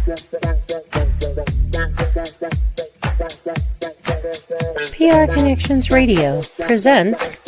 PR Connections Radio presents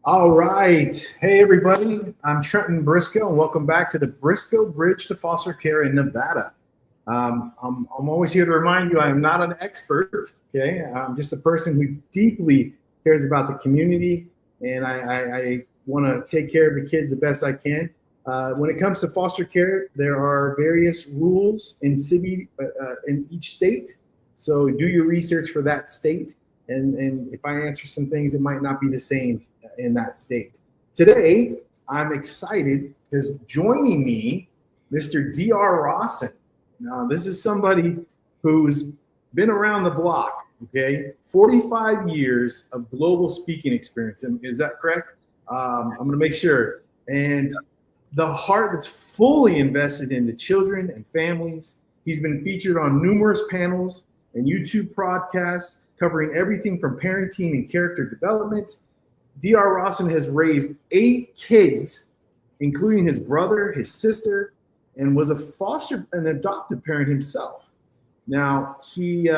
All right. Hey, everybody. I'm Trenton Briscoe, and welcome back to the Briscoe Bridge to Foster Care in Nevada. I'm always here to remind you I am not an expert, okay? I'm just a person who deeply cares about the community, and I want to take care of the kids the best I can. When it comes to foster care, there are various rules in each state, so do your research for that state, and if I answer some things, it might not be the same in that state. Today, I'm excited because joining me, Mr. Dr. Rawson. Now, this is somebody who's been around the block, okay? 45 years of global speaking experience. And is that correct? I'm going to make sure. And the heart that's fully invested in the children and families. He's been featured on numerous panels and YouTube podcasts covering everything from parenting and character development. Dr. Rawson has raised 8 kids, including his brother, his sister, and was an adopted parent himself. Now, he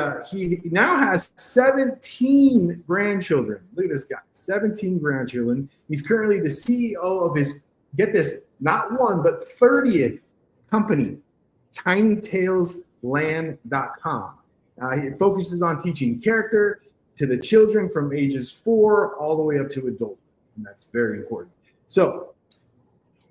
now has 17 grandchildren. Look at this guy, 17 grandchildren. He's currently the CEO of his, get this, not one, but 30th company, tinytailsland.com. It focuses on teaching character to the children from ages 4 all the way up to adult, and that's very important. So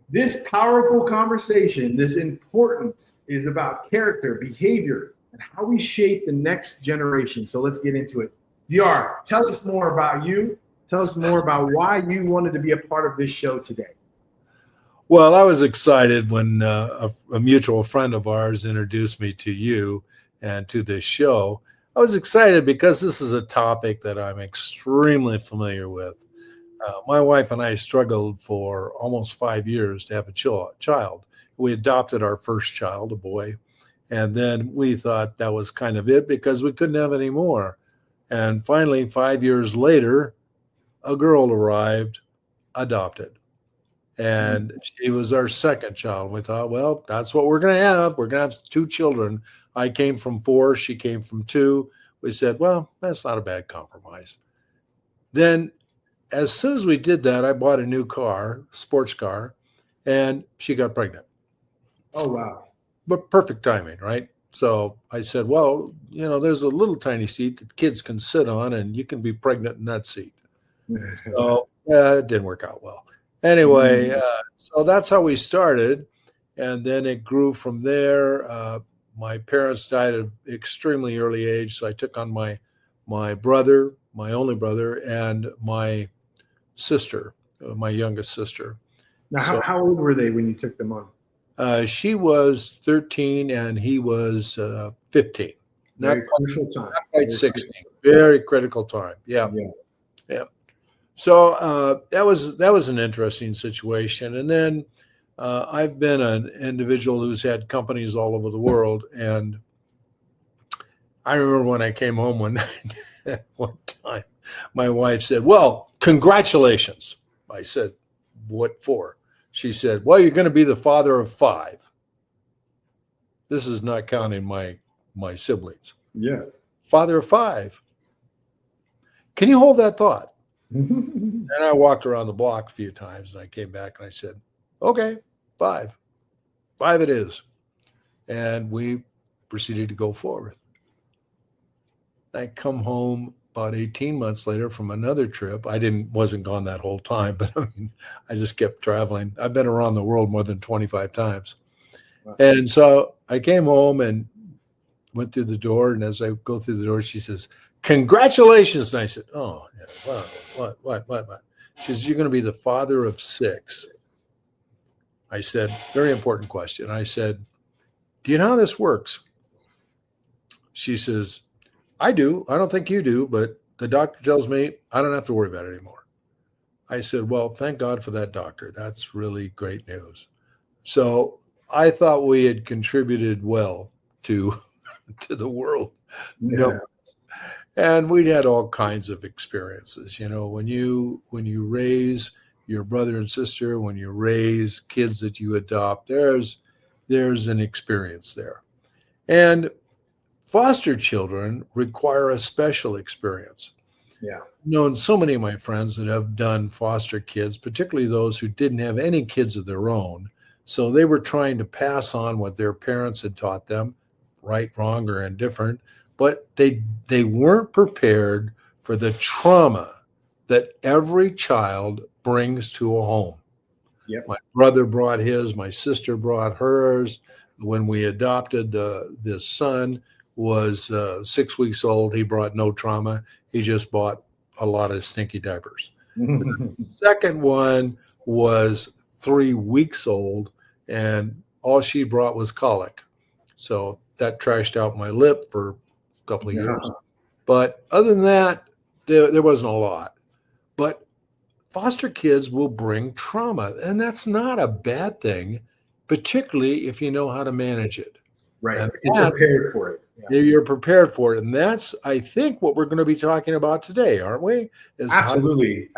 this powerful conversation, this important, is about character, behavior, and how we shape the next generation. So let's get into it. Dr., tell us more about you. Tell us more about why you wanted to be a part of this show today. Well, I was excited when a mutual friend of ours introduced me to you and to this show. I was excited because this is a topic that I'm extremely familiar with. My wife and I struggled for almost 5 years to have a child. We adopted our first child, a boy, and then we thought that was kind of it because we couldn't have any more. And finally, 5 years later, a girl arrived, adopted. And she was our second child. We thought, well, that's what we're going to have. We're going to have 2 children. I came from 4, she came from 2. We said, well, that's not a bad compromise. Then as soon as we did that, I bought a new car, sports car, and she got pregnant. Oh, wow. But perfect timing, right? So I said, well, there's a little tiny seat that kids can sit on, and you can be pregnant in that seat. So it didn't work out well. Anyway, so that's how we started, and then it grew from there. My parents died at an extremely early age, so I took on my brother, my only brother, and my sister, my youngest sister. Now, how old were they when you took them on? She was 13 and he was 15. Very crucial time. Not quite 16. Very critical time. Yeah. So that was an interesting situation. And then I've been an individual who's had companies all over the world. And I remember when I came home one time, my wife said, well, congratulations. I said, what for? She said, well, you're going to be the father of 5. This is not counting my siblings. Yeah. Father of 5. Can you hold that thought? And I walked around the block a few times and I came back and I said, okay, 5 it is. And we proceeded to go forward. I come home about 18 months later from another trip. I wasn't gone that whole time, but I just kept traveling. I've been around the world more than 25 times. And so I came home and went through the door. And as I go through the door, she says, "Congratulations." And I said, "Oh, yeah, what? She says, "You're going to be the father of 6. I said, "Very important question." I said, "Do you know how this works?" She says, "I do. I don't think you do, but the doctor tells me I don't have to worry about it anymore." I said, "Well, thank God for that doctor. That's really great news." So I thought we had contributed well to the world. Yeah. No. And we'd had all kinds of experiences. When you raise your brother and sister, when you raise kids that you adopt, there's an experience there. And foster children require a special experience. Yeah. I've known so many of my friends that have done foster kids, particularly those who didn't have any kids of their own. So they were trying to pass on what their parents had taught them, right, wrong, or indifferent, but they weren't prepared for the trauma that every child brings to a home. Yep. My brother brought his, my sister brought hers. When we adopted this son was 6 weeks old, he brought no trauma. He just bought a lot of stinky diapers. The second one was 3 weeks old, and all she brought was colic. So that trashed out my lip for a couple of years. But other than that, there wasn't a lot. But foster kids will bring trauma, and that's not a bad thing, particularly if you know how to manage it. Right. And You're prepared for it. Yeah. You're prepared for it. And that's, I think, what we're going to be talking about today, aren't we? Is absolutely.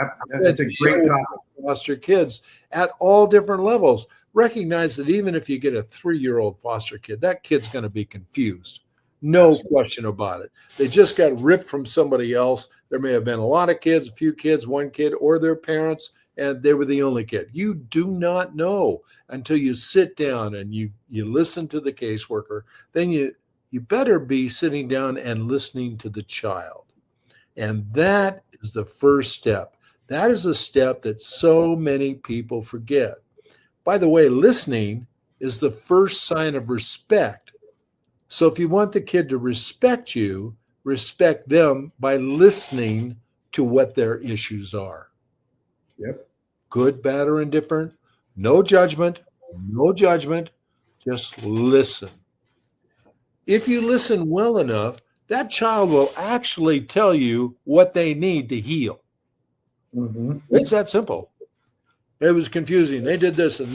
That's a great topic. Foster kids at all different levels. Recognize that even if you get a 3-year-old foster kid, that kid's going to be confused. No question about it. They just got ripped from somebody else. There may have been a lot of kids, a few kids, one kid, or their parents, and they were the only kid. You do not know until you sit down and you listen to the caseworker. Then you better be sitting down and listening to the child. And that is the first step. That is a step that so many people forget. By the way, listening is the first sign of respect. So if you want the kid to respect you, respect them by listening to what their issues are. Yep. Good, bad, or indifferent. No judgment. Just listen. If you listen well enough, that child will actually tell you what they need to heal. Mm-hmm. It's that simple. It was confusing. They did this and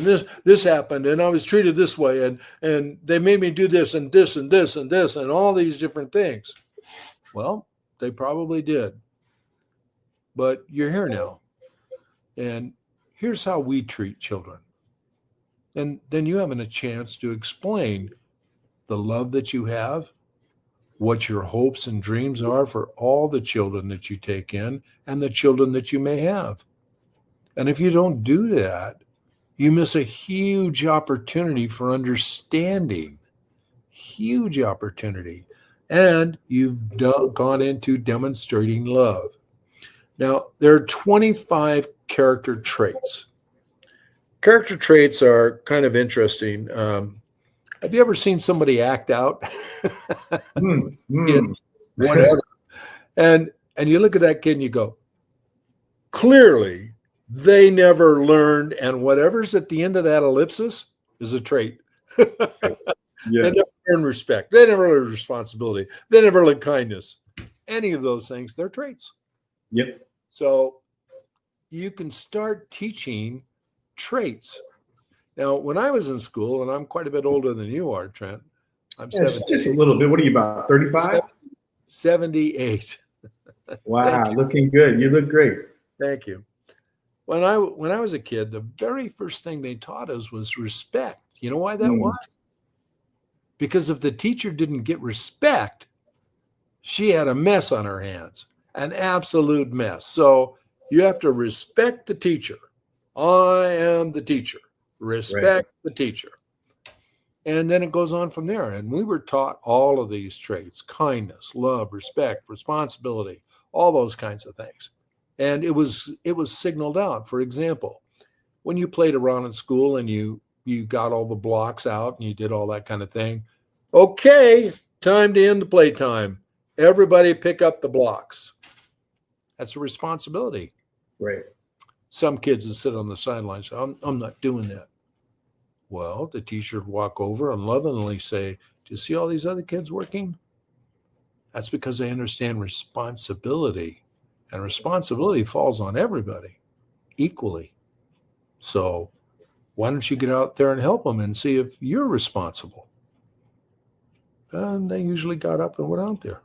this happened, and I was treated this way, and they made me do this and this and this and this and all these different things. Well, they probably did. But you're here now. And here's how we treat children. And then you have a chance to explain the love that you have, what your hopes and dreams are for all the children that you take in and the children that you may have. And if you don't do that, you miss a huge opportunity for understanding, huge opportunity. And you've gone into demonstrating love. Now, there are 25 character traits. Character traits are kind of interesting. Have you ever seen somebody act out? Whatever. And you look at that kid and you go, clearly, they never learned, and whatever's at the end of that ellipsis is a trait. They never learn respect. They never learn responsibility. They never learn kindness. Any of those things, they're traits. Yep. So you can start teaching traits. Now, when I was in school, and I'm quite a bit older than you are, Trent. I'm 78. Just a little bit. What are you about, 35? 78. Wow, looking good. You look great. Thank you. When I was a kid, the very first thing they taught us was respect. You know why that was? Because if the teacher didn't get respect, she had a mess on her hands, an absolute mess. So you have to respect the teacher. I am the teacher. Respect the teacher. And then it goes on from there. And we were taught all of these traits: kindness, love, respect, responsibility, all those kinds of things. And it was signaled out. For example, when you played around in school and you you got all the blocks out and you did all that kind of thing. Okay, time to end the playtime. Everybody pick up the blocks. That's a responsibility. Right. Some kids that sit on the sidelines say, I'm not doing that. Well, the teacher would walk over and lovingly say, do you see all these other kids working? That's because they understand responsibility. And responsibility falls on everybody equally. So why don't you get out there and help them and see if you're responsible? And they usually got up and went out there.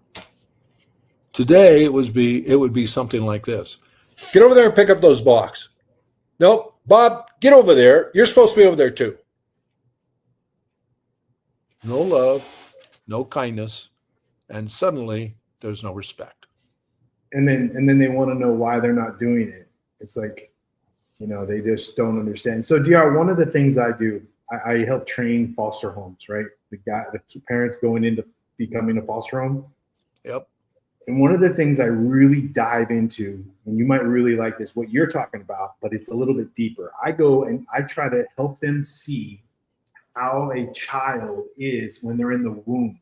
Today, it would be something like this. Get over there and pick up those blocks. Nope, Bob, get over there. You're supposed to be over there too. No love, no kindness, and suddenly there's no respect. And then they want to know why they're not doing it. It's like, they just don't understand. So DR, one of the things I do, I help train foster homes, right? The parents going into becoming a foster home. Yep. And one of the things I really dive into, and you might really like this, what you're talking about, but it's a little bit deeper. I go and I try to help them see how a child is when they're in the womb.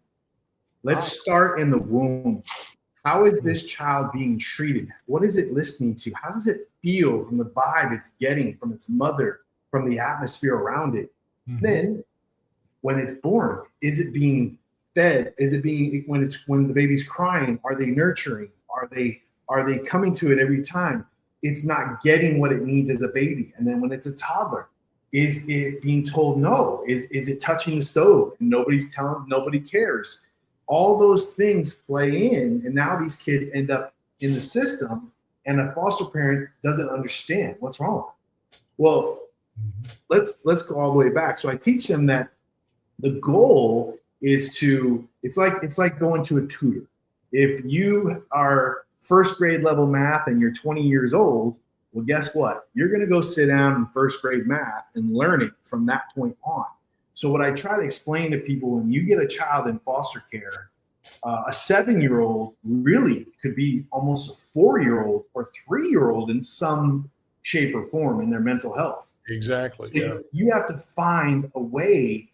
Let's start in the womb. How is this child being treated? What is it listening to? How does it feel from the vibe it's getting from its mother, from the atmosphere around it? Mm-hmm. Then when it's born, is it being fed? Is it being, when the baby's crying, are they nurturing? Are they coming to it every time? It's not getting what it needs as a baby. And then when it's a toddler, is it being told no? Is it touching the stove and nobody cares? All those things play in, and now these kids end up in the system, and a foster parent doesn't understand what's wrong. Well, let's go all the way back. So I teach them that the goal is it's like going to a tutor. If you are first grade level math and you're 20 years old, well, guess what? You're going to go sit down in first grade math and learn it from that point on. So what I try to explain to people, when you get a child in foster care, a 7-year-old really could be almost a 4-year-old or 3-year-old in some shape or form in their mental health. Exactly. Yeah. You have to find a way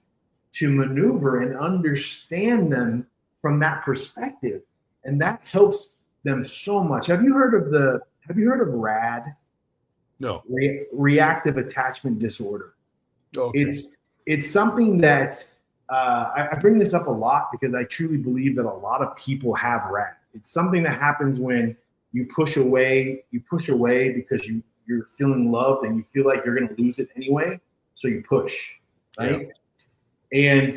to maneuver and understand them from that perspective, and that helps them so much. Have you heard of RAD? No. Reactive attachment disorder. Okay. It's something that I bring this up a lot because I truly believe that a lot of people have RAD. It's something that happens when you push away because you're feeling loved and you feel like you're going to lose it anyway, so you push, right? Yeah. And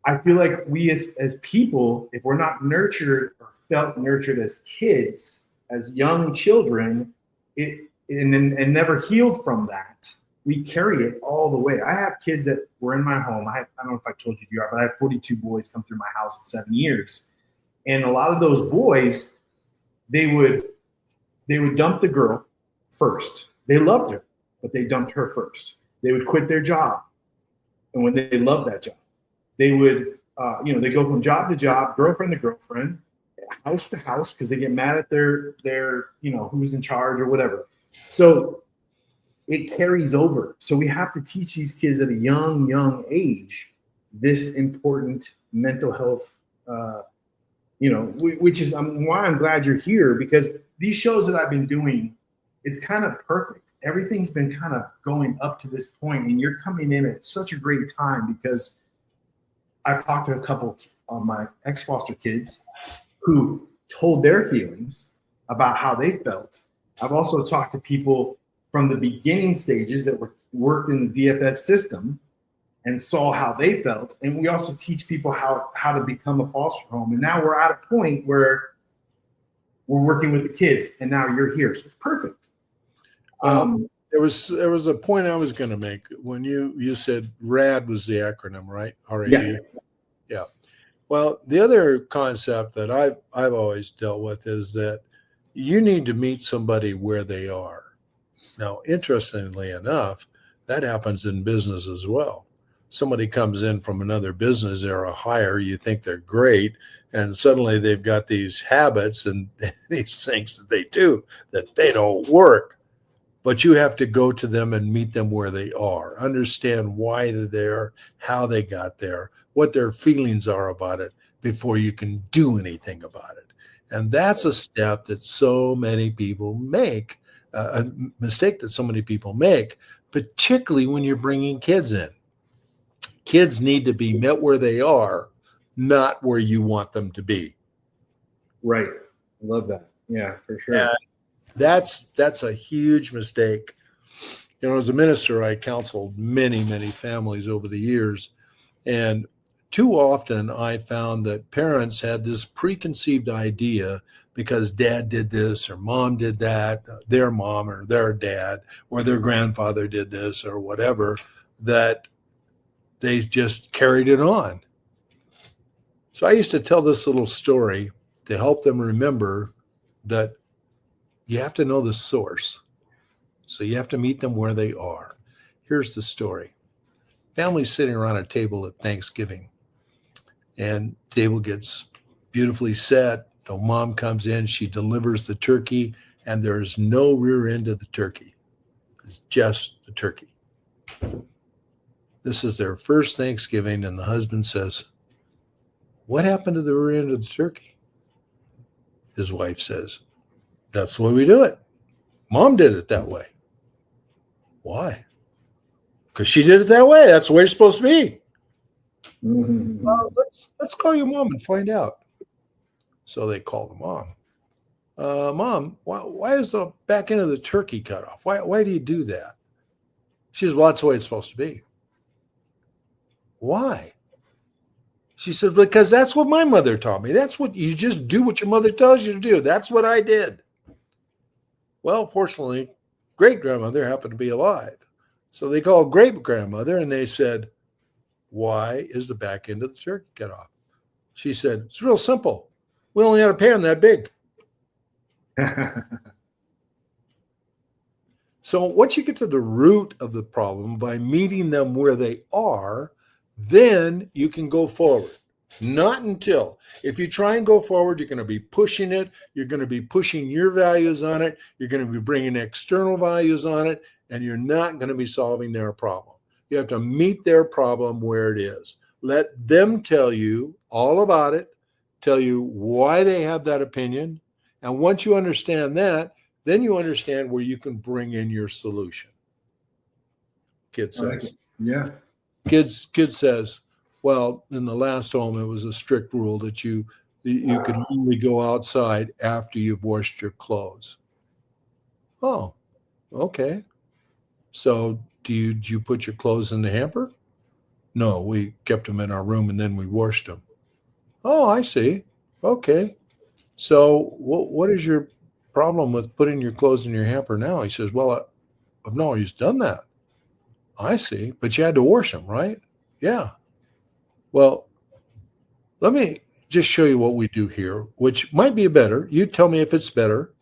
I feel like we as people, if we're not nurtured or felt nurtured as kids, as young children, and never healed from that, we carry it all the way. I have kids that were in my home. I don't know if I told you, but I had 42 boys come through my house in 7 years. And a lot of those boys, they would dump the girl first. They loved her, but they dumped her first. They would quit their job. And when they loved that job, they would, they go from job to job, girlfriend to girlfriend, house to house, because they get mad at their who's in charge or whatever. So it carries over. So we have to teach these kids at a young age this important mental health, which is why I'm glad you're here, because these shows that I've been doing, it's kind of perfect. Everything's been kind of going up to this point, and you're coming in at such a great time, because I've talked to a couple of my ex-foster kids who told their feelings about how they felt. I've also talked to people from the beginning stages that worked in the DFS system and saw how they felt. And we also teach people how to become a foster home. And now we're at a point where we're working with the kids, and now you're here. So it's perfect. There was a point I was going to make when you said RAD was the acronym, right? R-A-D. Yeah. Well, the other concept that I've always dealt with is that you need to meet somebody where they are. Now, interestingly enough, that happens in business as well. Somebody comes in from another business, they're a hire, you think they're great, and suddenly they've got these habits and these things that they do that they don't work. but you have to go to them and meet them where they are, understand why they're there, how they got there, what their feelings are about it before you can do anything about it. And that's a step that so many people make, a mistake that so many people make, particularly when you're bringing kids in. Kids need to be met where they are, not where you want them to be. Right. I love that. Yeah, for sure. And that's a huge mistake. You know, as a minister, I counseled many, many families over the years. And too often I found that parents had this preconceived idea because dad did this or mom did that, their mom or their dad or their grandfather did this or whatever, that they just carried it on. So I used to tell this little story to help them remember that you have to know the source. So you have to meet them where they are. Here's the story. Family's sitting around a table at Thanksgiving, and the table gets beautifully set. The mom comes in, she delivers the turkey, and there's no rear end of the turkey. It's just the turkey. This is their first Thanksgiving, and the husband says, "What happened to the rear end of the turkey?" His wife says, "That's the way we do it. Mom did it that way." "Why?" "Because she did it that way. That's the way it's supposed to be." Mm-hmm. Let's call your mom and find out. So they call the mom. Mom, why is the back end of the turkey cut off? Why do you do that? She says, "Well, that's the way it's supposed to be." "Why?" She said, "Because that's what my mother taught me. That's what you just do what your mother tells you to do. That's what I did." Well, fortunately, great-grandmother happened to be alive. So they called great-grandmother and they said, "Why is the back end of the turkey cut off?" She said, "It's real simple. We only had a pan that big." So once you get to the root of the problem by meeting them where they are, then you can go forward. Not until. If you try and go forward, you're going to be pushing it. You're going to be pushing your values on it. You're going to be bringing external values on it, and you're not going to be solving their problem. You have to meet their problem where it is. Let them tell you all about it, tell you why they have that opinion. And once you understand that, then you understand where you can bring in your solution. Kid says. Yeah. Kid says, "Well, in the last home, it was a strict rule that you could only go outside after you've washed your clothes." "Oh, okay. So did you put your clothes in the hamper?" "No, we kept them in our room and then we washed them." "Oh, I see. Okay. So what is your problem with putting your clothes in your hamper now?" He says, "Well, I've always done that." "I see. But you had to wash them, right?" "Yeah." "Well, let me just show you what we do here, which might be better. You tell me if it's better.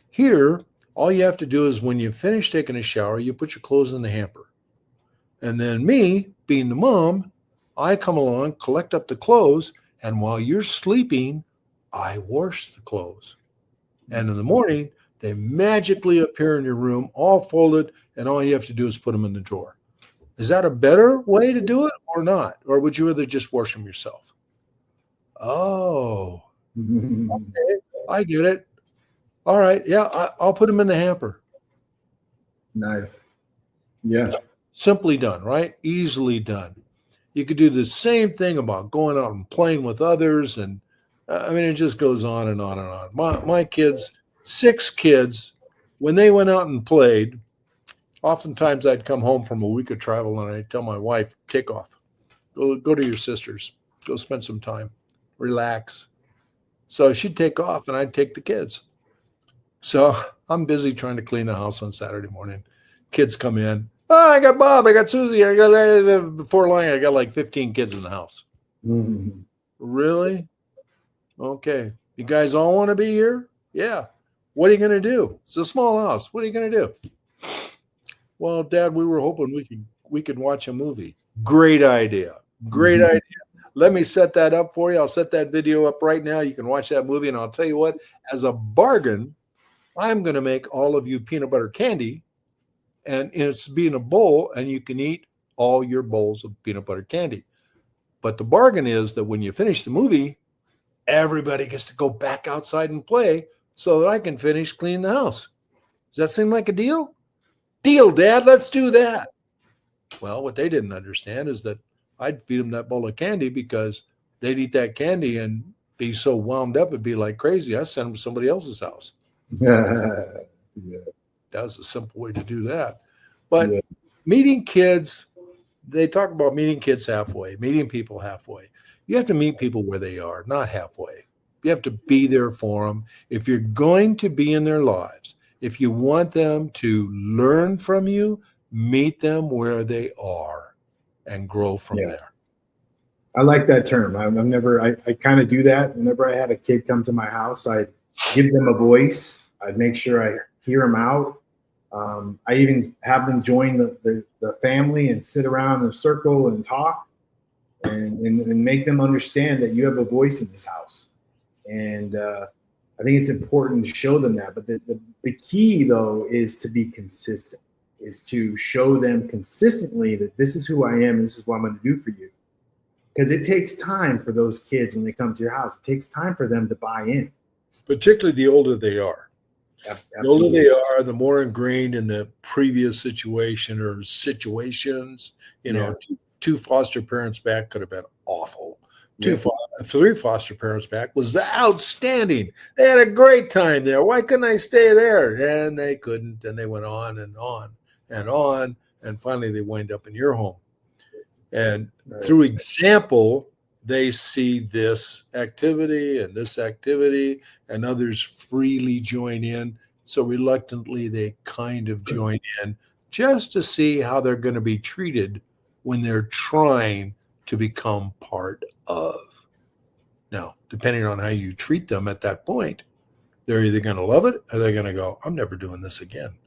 Here, all you have to do is when you finish taking a shower, you put your clothes in the hamper. And then me, being the mom, I come along, collect up the clothes, and while you're sleeping, I wash the clothes. And in the morning, they magically appear in your room, all folded, and all you have to do is put them in the drawer. Is that a better way to do it or not? Or would you rather just wash them yourself?" "Oh, okay, I get it. All right, yeah, I'll put them in the hamper." Nice. Yeah. Simply done, right? Easily done. You could do the same thing about going out and playing with others. And I mean, it just goes on and on and on. My kids, 6 kids, when they went out and played, oftentimes I'd come home from a week of travel and I'd tell my wife, "Take off. Go to your sister's. Go spend some time. Relax." So she'd take off and I'd take the kids. So I'm busy trying to clean the house on Saturday morning. Kids come in. "Oh, I got Bob. I got Susie. I got before long. I got like 15 kids in the house." Mm-hmm. "Really? Okay. You guys all want to be here?" "Yeah." "What are you going to do? It's a small house. What are you going to do?" "Well, Dad, we were hoping we could watch a movie." "Great idea. Great idea. Let me set that up for you. I'll set that video up right now. You can watch that movie. And I'll tell you what, as a bargain, I'm going to make all of you peanut butter candy and it's being a bowl, and you can eat all your bowls of peanut butter candy. But the bargain is that when you finish the movie, everybody gets to go back outside and play so that I can finish cleaning the house. Does that seem like a deal? Deal, Dad. Let's do that. Well, what they didn't understand is that I'd feed them that bowl of candy because they'd eat that candy and be so wound up it'd be like crazy. I send them to somebody else's house. Yeah. That was a simple way to do that. But Yeah. meeting kids, they talk about meeting kids halfway, meeting people halfway. You have to meet people where they are, not halfway. You have to be there for them. If you're going to be in their lives, if you want them to learn from you, meet them where they are and grow from there. I like that term. I kind of do that. Whenever I had a kid come to my house, I'd give them a voice. I'd make sure I hear them out. I even have them join the family and sit around in a circle and talk and make them understand that you have a voice in this house. And I think it's important to show them that. But the key, though, is to be consistent, is to show them consistently that this is who I am and this is what I'm going to do for you. Because it takes time for those kids when they come to your house. It takes time for them to buy in. Particularly the older they are. Absolutely. The older they are, the more ingrained in the previous situation or situations. You know, two foster parents back could have been awful. 3 foster parents back was outstanding. They had a great time there. Why couldn't I stay there? And they couldn't. And they went on and on and on. And finally, they wind up in your home. And through example, they see this activity, and others freely join in. So reluctantly, they kind of join in just to see how they're going to be treated when they're trying to become part of. Now, depending on how you treat them at that point, they're either going to love it or they're going to go, I'm never doing this again.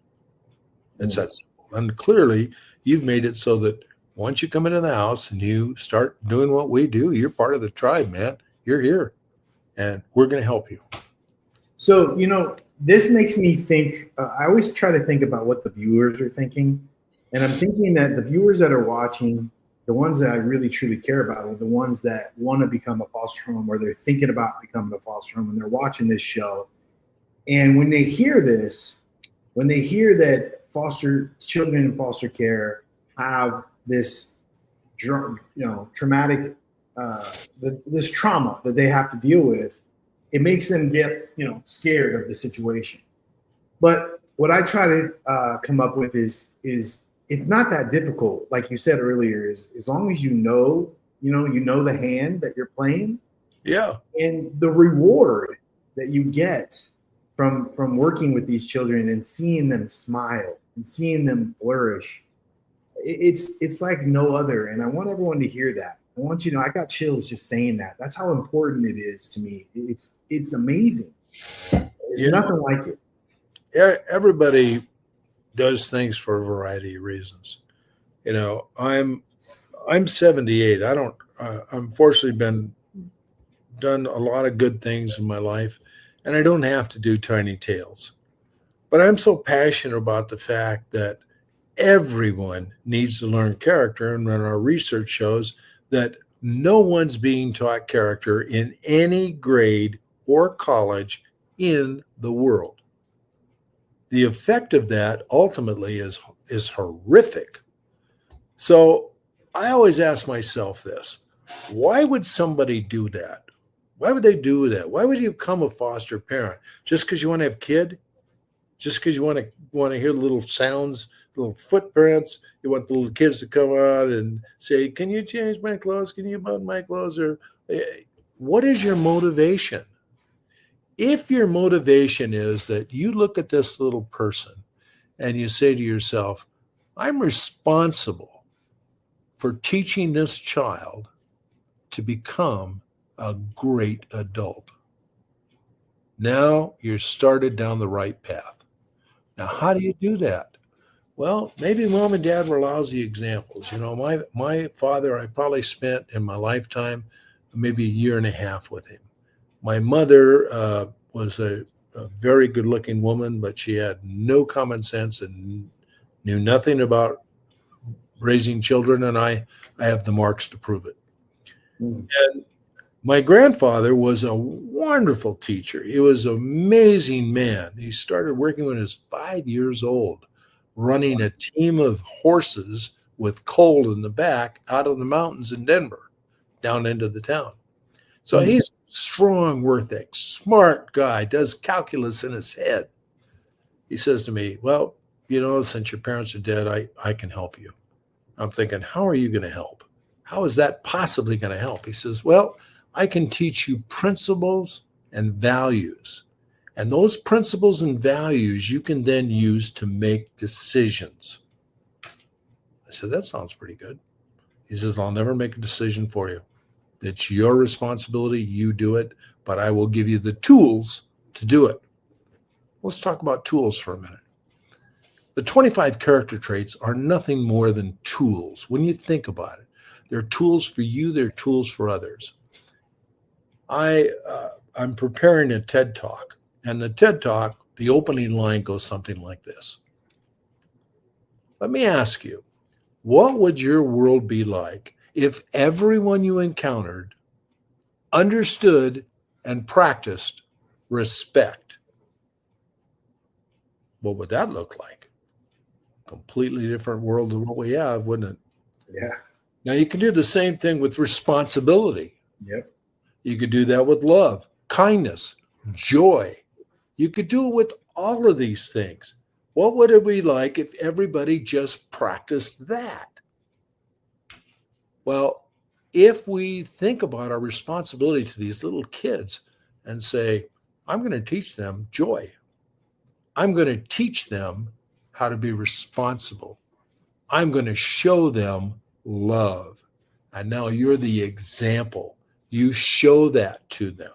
It's that simple. And clearly, you've made it so that once you come into the house and you start doing what we do, you're part of the tribe, man. You're here, and we're going to help you. So, this makes me think, I always try to think about what the viewers are thinking. And I'm thinking that the viewers that are watching, the ones that I really truly care about are the ones that want to become a foster home, or they're thinking about becoming a foster home, and they're watching this show. And when they hear this, when they hear that foster children in foster care have this, traumatic, this trauma that they have to deal with, it makes them get, scared of the situation. But what I try to come up with is it's not that difficult. Like you said earlier, is as long as you know the hand that you're playing. Yeah. And the reward that you get from working with these children and seeing them smile and seeing them flourish, it's like no other. And I want everyone to hear that. I want you to know, I got chills just saying that. That's how important it is to me. It's amazing. There's nothing like it. Everybody does things for a variety of reasons. I'm 78. I'm fortunately done a lot of good things in my life, and I don't have to do tiny tales. But I'm so passionate about the fact that everyone needs to learn character, and our research shows that no one's being taught character in any grade or college in the world. The effect of that ultimately is horrific. So I always ask myself this: why would somebody do that? Why would they do that? Why would you become a foster parent? Just because you want to have a kid? Just because you want to hear little sounds, little footprints? You want the little kids to come out and say, "Can you change my clothes? Can you button my clothes?" Or what is your motivation? If your motivation is that you look at this little person and you say to yourself, I'm responsible for teaching this child to become a great adult. Now you're started down the right path. Now, how do you do that? Well, maybe mom and dad were lousy examples. My father, I probably spent in my lifetime maybe a year and a half with him. My mother was a very good-looking woman, but she had no common sense and knew nothing about raising children, and I have the marks to prove it. Mm. And my grandfather was a wonderful teacher. He was an amazing man. He started working when he was 5 years old, running a team of horses with coal in the back out of the mountains in Denver, down into the town. So he's strong work ethic, smart guy, does calculus in his head. He says to me, well, since your parents are dead, I can help you. I'm thinking, how are you going to help? How is that possibly going to help? He says, well, I can teach you principles and values. And those principles and values you can then use to make decisions. I said, that sounds pretty good. He says, I'll never make a decision for you. It's your responsibility. You do it, but I will give you the tools to do it. Let's talk about tools for a minute. The 25 character traits are nothing more than tools. When you think about it, they're tools for you. They're tools for others. I'm preparing a TED Talk, and the TED Talk, the opening line goes something like this. Let me ask you, what would your world be like if everyone you encountered understood and practiced respect? What would that look like? Completely different world than what we have, wouldn't it? Yeah. Now, you can do the same thing with responsibility. Yep. You could do that with love, kindness, joy. You could do it with all of these things. What would it be like if everybody just practiced that? Well, if we think about our responsibility to these little kids and say, I'm going to teach them joy. I'm going to teach them how to be responsible. I'm going to show them love. And now you're the example. You show that to them.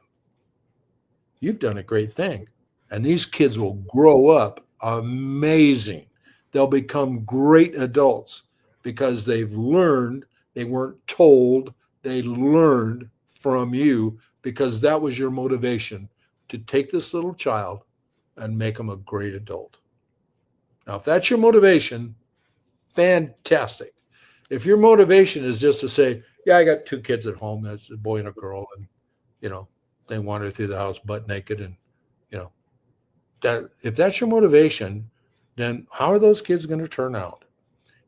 You've done a great thing. And these kids will grow up amazing. They'll become great adults because they've learned. They weren't told. They learned from you because that was your motivation to take this little child and make them a great adult. Now, if that's your motivation, fantastic. If your motivation is just to say, yeah, I got two kids at home, that's a boy and a girl, and, they wander through the house butt naked, and, that if that's your motivation, then how are those kids going to turn out?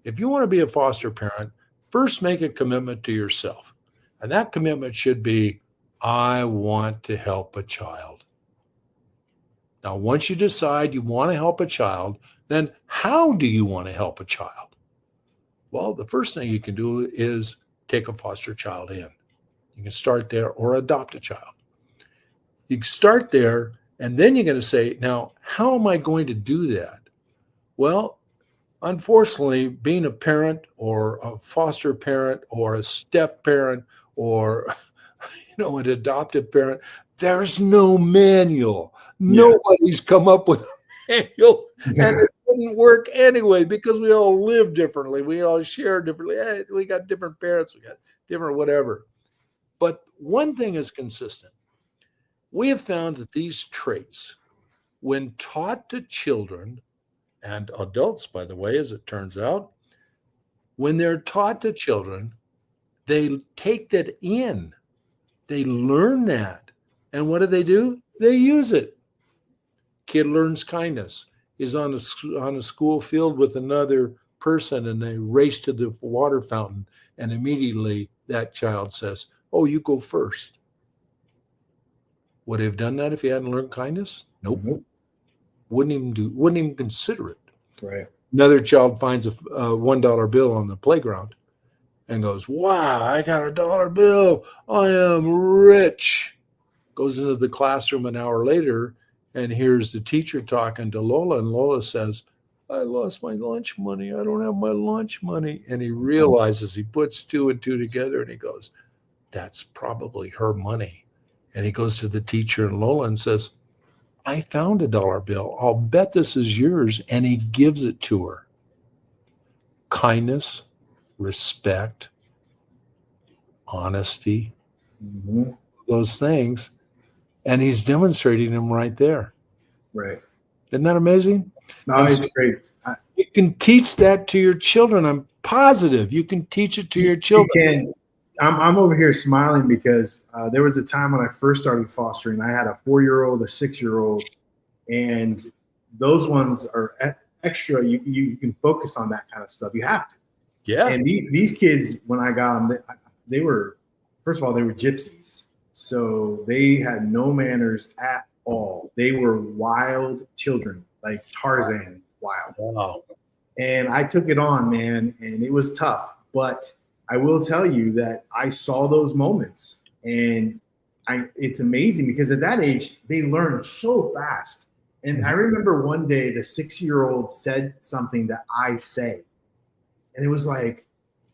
If you want to be a foster parent, first make a commitment to yourself. And that commitment should be, I want to help a child. Now, once you decide you want to help a child, then how do you want to help a child? Well, the first thing you can do is take a foster child in. You can start there or adopt a child. You can start there, and then you're going to say, now, how am I going to do that? Well, unfortunately, being a parent or a foster parent or a step parent or, an adoptive parent, there's no manual. Nobody's come up with a manual, and it wouldn't work anyway because we all live differently. We all share differently. We got different parents. We got different whatever. But one thing is consistent. We have found that these traits, when taught to children and adults, by the way, as it turns out, when they're taught to children, they take that in. They learn that. And what do? They use it. Kid learns kindness. Is on a school field with another person, and they race to the water fountain, and immediately that child says, oh, you go first. Would he have done that if he hadn't learned kindness? Nope. Mm-hmm. Wouldn't even consider it. Right. Another child finds a $1 bill on the playground and goes, wow, I got a $1 bill. I am rich. Goes into the classroom an hour later and hears the teacher talking to Lola, and Lola says, I lost my lunch money. I don't have my lunch money. And he realizes, he puts two and two together, and he goes, that's probably her money. And he goes to the teacher and Lola and says, I found a $1 bill. I'll bet this is yours. And he gives it to her. Kindness, respect, honesty, those things. And he's demonstrating them right there. Right. Isn't that amazing? No, it's great. can teach that to your children. I'm positive you can teach it to your You children. can. I'm over here smiling because there was a time when I first started fostering. I had a 4-year-old, a 6-year-old, and those ones are extra. You can focus on that kind of stuff. You have to. Yeah. And these kids, when I got them, they were, first of all, they were gypsies. So they had no manners at all. They were wild children, like Tarzan wild. Wow. And I took it on, man, and it was tough. But I will tell you that I saw those moments, and it's amazing because at that age, they learn so fast. And I remember one day the 6-year-old said something that I say, and it was like,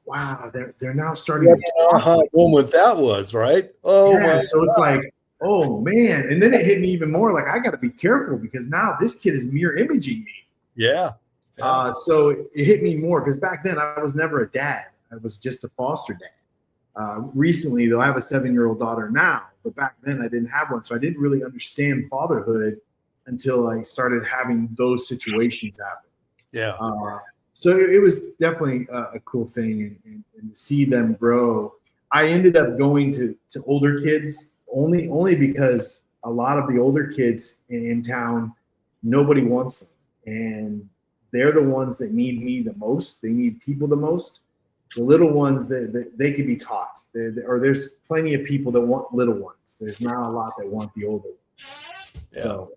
wow, they're now starting to talk. How moment that was, right? Oh, yeah, my so it's like, oh man. And then it hit me even more like I got to be careful because now this kid is mirror imaging me. Yeah. So it hit me more because back then I was never a dad. I was just a foster dad. Recently, though, I have a 7-year-old daughter now, but back then I didn't have one. So I didn't really understand fatherhood until I started having those situations happen. Yeah. So it was definitely a cool thing, and to see them grow. I ended up going to older kids only because a lot of the older kids in town, nobody wants them, and they're the ones that need me the most. They need people the most. The little ones, they can be taught, or there's plenty of people that want little ones. There's not a lot that want the older ones. Yeah. So,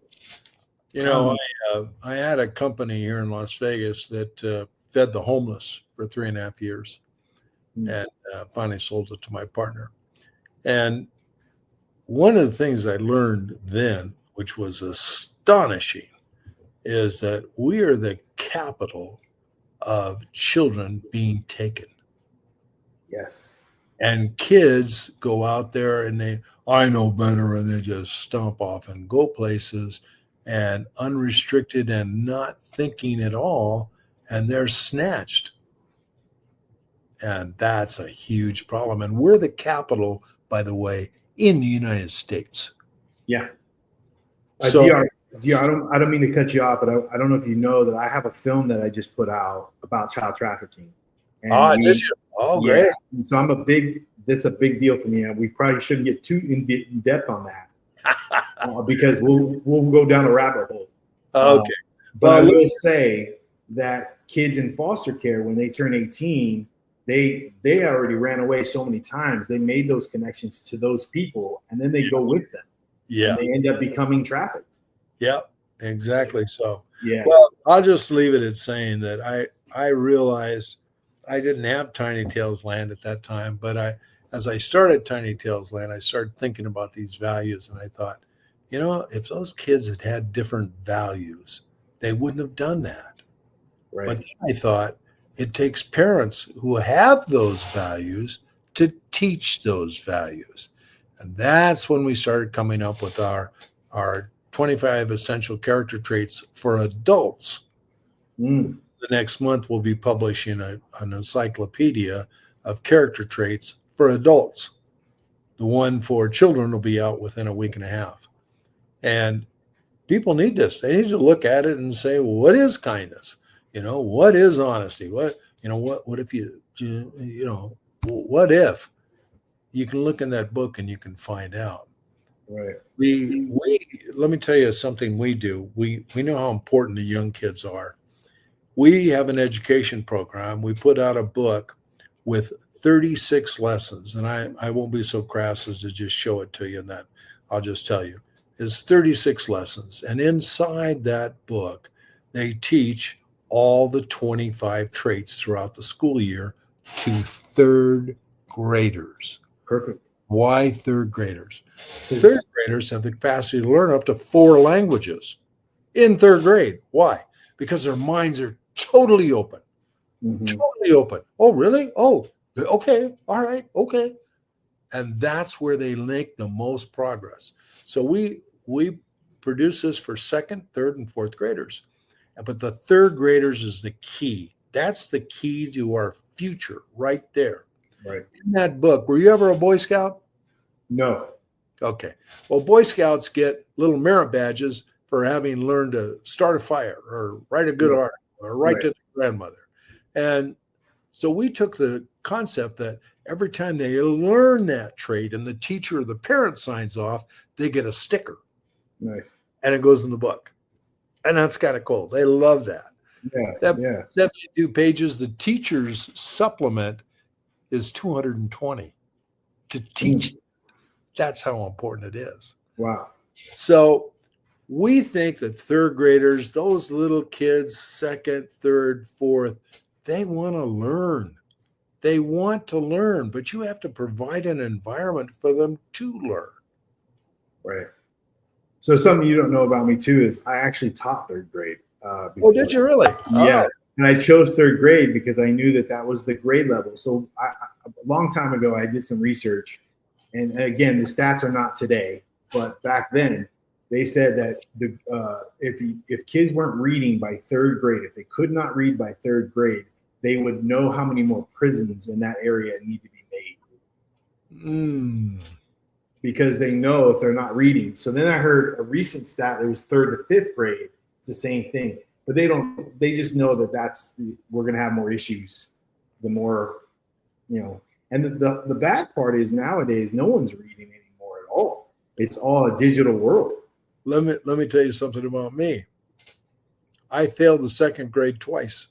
you know, I had a company here in Las Vegas that fed the homeless for 3.5 years, and finally sold it to my partner. And one of the things I learned then, which was astonishing, is that we are the capital of children being taken. yes. And kids go out there and I know better, and they just stomp off and go places and unrestricted and not thinking at all, and they're snatched. And that's a huge problem. And we're the capital, by the way, in the United States. Yeah. So, DR, I don't mean to cut you off, but I don't know if you know that I have a film that I just put out about child trafficking. And did you? Oh, great. Yeah, and so this is a big deal for me. And we probably shouldn't get too in depth on that because we'll go down a rabbit hole. Okay. But I will say that kids in foster care, when they turn 18, they already ran away so many times. They made those connections to those people, and then they go with them. Yeah. And they end up becoming trafficked. Yep, exactly. So, yeah. Well, I'll just leave it at saying that I realized I didn't have Tiny Tails Land at that time, but as I started Tiny Tails Land, I started thinking about these values, and I thought, you know, if those kids had different values, they wouldn't have done that. Right. But I thought it takes parents who have those values to teach those values. And that's when we started coming up with our 25 essential character traits for adults. The next month, we'll be publishing an encyclopedia of character traits for adults. The one for children will be out within a week and a half. And people need this. They need to look at it and say, well, what is kindness? You know, what is honesty? What if what if? You can look in that book and you can find out. Right. We let me tell you something we do. We know how important the young kids are. We have an education program. We put out a book with 36 lessons, and I won't be so crass as to just show it to you, and that I'll just tell you. It's 36 lessons, and inside that book, they teach all the 25 traits throughout the school year to third graders. Perfect. Why third graders? Third graders have the capacity to learn up to 4 languages in third grade. Why? Because their minds are totally open. Totally open. Oh, really? Oh, okay. All right. Okay. And that's where they make the most progress. So we produce this for second, third, and fourth graders. But the third graders is the key. That's the key to our future right there. Right. In that book, were you ever a Boy Scout? No. Okay. Well, Boy Scouts get little merit badges for having learned to start a fire or write a good article or write to the grandmother. And so we took the concept that every time they learn that trait and the teacher or the parent signs off, they get a sticker. Nice. And it goes in the book. And that's kind of cool. They love that. Yeah. 72 pages. The teacher's supplement is 220 to teach. That's how important it is. Wow. So we think that third graders, those little kids, second, third, fourth, they want to learn. They want to learn, but you have to provide an environment for them to learn. Right. So something you don't know about me too is I actually taught third grade. Oh, did you really? Yeah. Oh. And I chose third grade because I knew that was the grade level. So a long time ago, I did some research. And again, the stats are not today, but back then they said that if kids weren't reading by third grade, if they could not read by third grade, they would know how many more prisons in that area need to be made. Because they know if they're not reading. So then I heard a recent stat that was third to fifth grade. It's the same thing, but they just know that we're going to have more issues the more, and the bad part is nowadays, no one's reading anymore at all. It's all a digital world. Let me tell you something about me. I failed the second grade twice.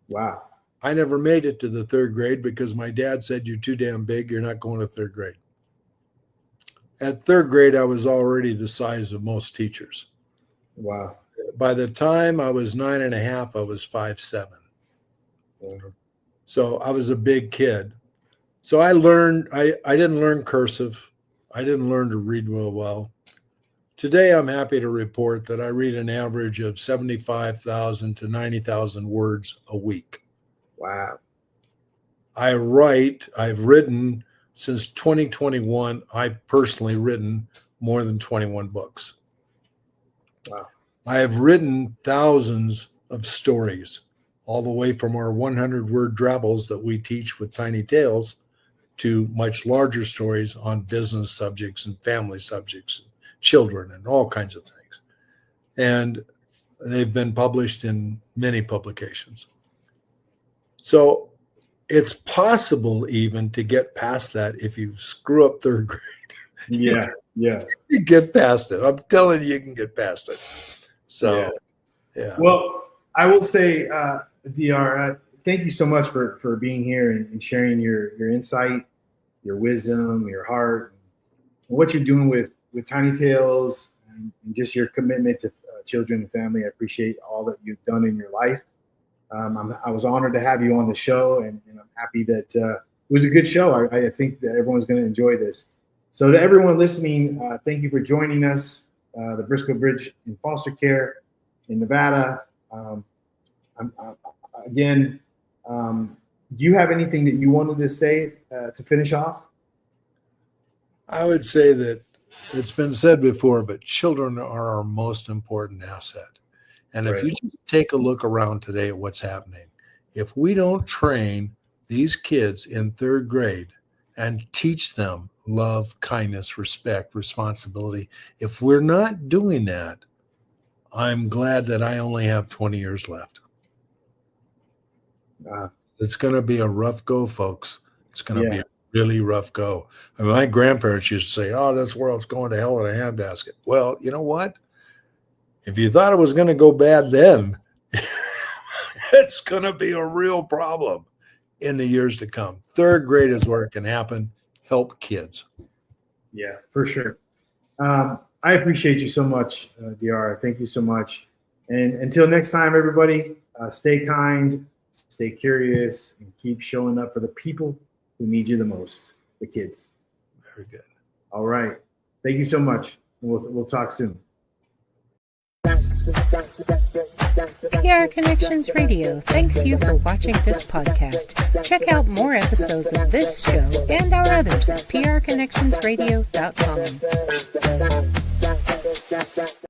Wow. I never made it to the third grade because my dad said, "You're too damn big. You're not going to third grade." At third grade, I was already the size of most teachers. Wow. By the time I was 9.5, I was 5'7". So I was a big kid. So I learned, I didn't learn cursive. I didn't learn to read real well. Today, I'm happy to report that I read an average of 75,000 to 90,000 words a week. Wow. I've written since 2021, I've personally written more than 21 books. Wow. I have written thousands of stories, all the way from our 100-word drabbles that we teach with Tiny Tales to much larger stories on business subjects and family subjects, and children, and all kinds of things. And they've been published in many publications. So it's possible even to get past that if you screw up third grade. Yeah. You get past it. I'm telling you can get past it. So, yeah. Well, I will say, DR, thank you so much for being here and sharing your insight, your wisdom, your heart, and what you're doing with Tiny Tales and just your commitment to children and family. I appreciate all that you've done in your life. I was honored to have you on the show, and I'm happy that it was a good show. I think that everyone's going to enjoy this. So to everyone listening, thank you for joining us. The Briscoe Bridge in Foster Care in Nevada. Again, do you have anything that you wanted to say to finish off? I would say that it's been said before, but children are our most important asset. And if you just take a look around today at what's happening, if we don't train these kids in third grade and teach them love, kindness, respect, responsibility, if we're not doing that, I'm glad that I only have 20 years left. It's going to be a rough go, folks. It's going to be a really rough go. I mean, my grandparents used to say, "Oh, this world's going to hell in a handbasket." Well, you know what? If you thought it was going to go bad then, it's going to be a real problem in the years to come. Third grade is where it can happen. Help kids. Yeah, for sure. I appreciate you so much, DR. Thank you so much. And until next time, everybody, stay kind, stay curious, and keep showing up for the people who need you the most, the kids. Very good. All right. Thank you so much. We'll talk soon. PR Connections Radio thanks you for watching this podcast. Check out more episodes of this show and our others at prconnectionsradio.com.